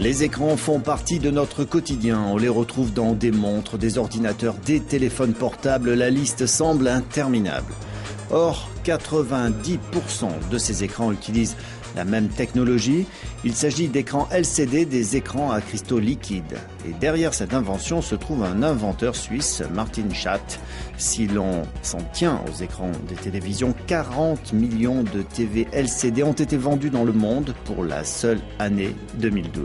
Les écrans font partie de notre quotidien. On les retrouve dans des montres, des ordinateurs, des téléphones portables. La liste semble interminable. Or, 90% de ces écrans utilisent la même technologie. Il s'agit d'écrans LCD, des écrans à cristaux liquides. Et derrière cette invention se trouve un inventeur suisse, Martin Schatt. Si l'on s'en tient aux écrans des télévisions, 40 millions de TV LCD ont été vendus dans le monde pour la seule année 2012.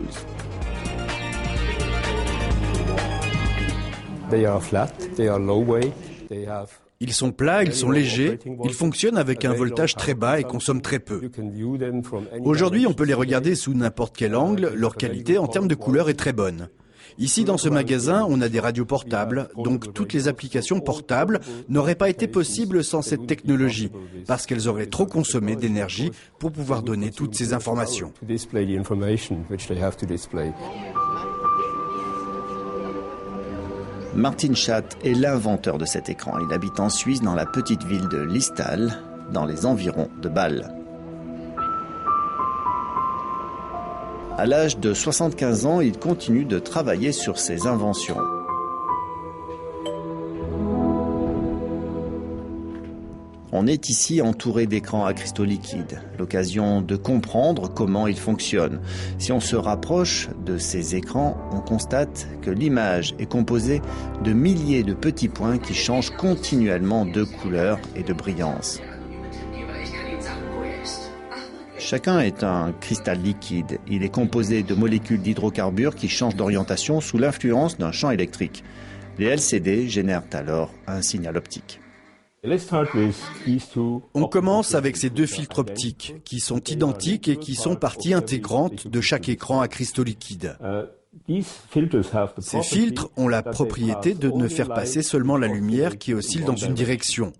Ils sont plats, ils sont légers, ils fonctionnent avec un voltage très bas et consomment très peu. Aujourd'hui, on peut les regarder sous n'importe quel angle, leur qualité en termes de couleur est très bonne. Ici, dans ce magasin, on a des radios portables, donc toutes les applications portables n'auraient pas été possibles sans cette technologie, parce qu'elles auraient trop consommé d'énergie pour pouvoir donner toutes ces informations. Martin Schatt est l'inventeur de cet écran. Il habite en Suisse, dans la petite ville de Liestal, dans les environs de Bâle. À l'âge de 75 ans, il continue de travailler sur ses inventions. On est ici entouré d'écrans à cristaux liquides, l'occasion de comprendre comment ils fonctionnent. Si on se rapproche de ces écrans, on constate que l'image est composée de milliers de petits points qui changent continuellement de couleur et de brillance. Chacun est un cristal liquide. Il est composé de molécules d'hydrocarbures qui changent d'orientation sous l'influence d'un champ électrique. Les LCD génèrent alors un signal optique. On commence avec ces deux filtres optiques qui sont identiques et qui sont partie intégrante de chaque écran à cristaux liquides. Ces filtres ont la propriété de ne faire passer seulement la lumière qui oscille dans une direction.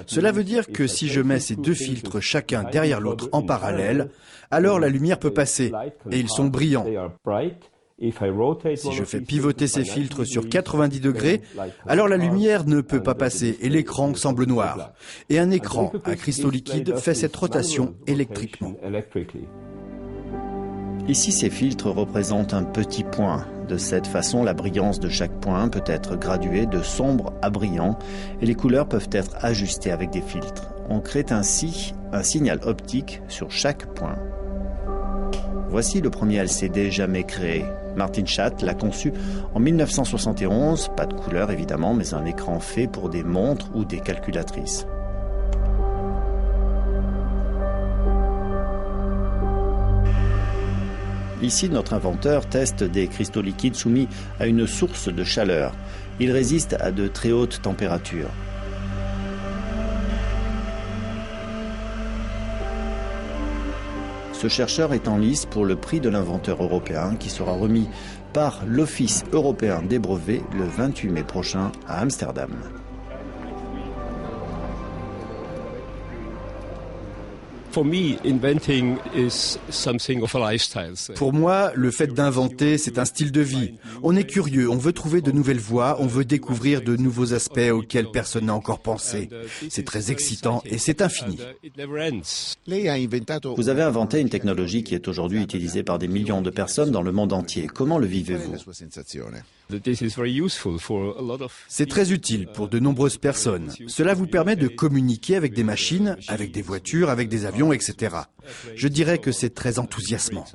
Cela veut dire que si je mets ces deux filtres chacun derrière l'autre en parallèle, alors la lumière peut passer et ils sont brillants. Si je fais pivoter ces filtres sur 90 degrés, alors la lumière ne peut pas passer et l'écran semble noir. Et un écran à cristaux liquides fait cette rotation électriquement. Ici, ces filtres représentent un petit point. De cette façon, la brillance de chaque point peut être graduée de sombre à brillant et les couleurs peuvent être ajustées avec des filtres. On crée ainsi un signal optique sur chaque point. Voici le premier LCD jamais créé. Martin Schatt l'a conçu en 1971, pas de couleur évidemment, mais un écran fait pour des montres ou des calculatrices. Ici, notre inventeur teste des cristaux liquides soumis à une source de chaleur. Ils résistent à de très hautes températures. Ce chercheur est en lice pour le prix de l'inventeur européen qui sera remis par l'Office européen des brevets le 28 mai prochain à Amsterdam. Pour moi, le fait d'inventer, c'est un style de vie. On est curieux, on veut trouver de nouvelles voies, on veut découvrir de nouveaux aspects auxquels personne n'a encore pensé. C'est très excitant et c'est infini. Vous avez inventé une technologie qui est aujourd'hui utilisée par des millions de personnes dans le monde entier. Comment le vivez-vous ? C'est très utile pour de nombreuses personnes. Cela vous permet de communiquer avec des machines, avec des voitures, avec des avions, etc. Je dirais que c'est très enthousiasmant.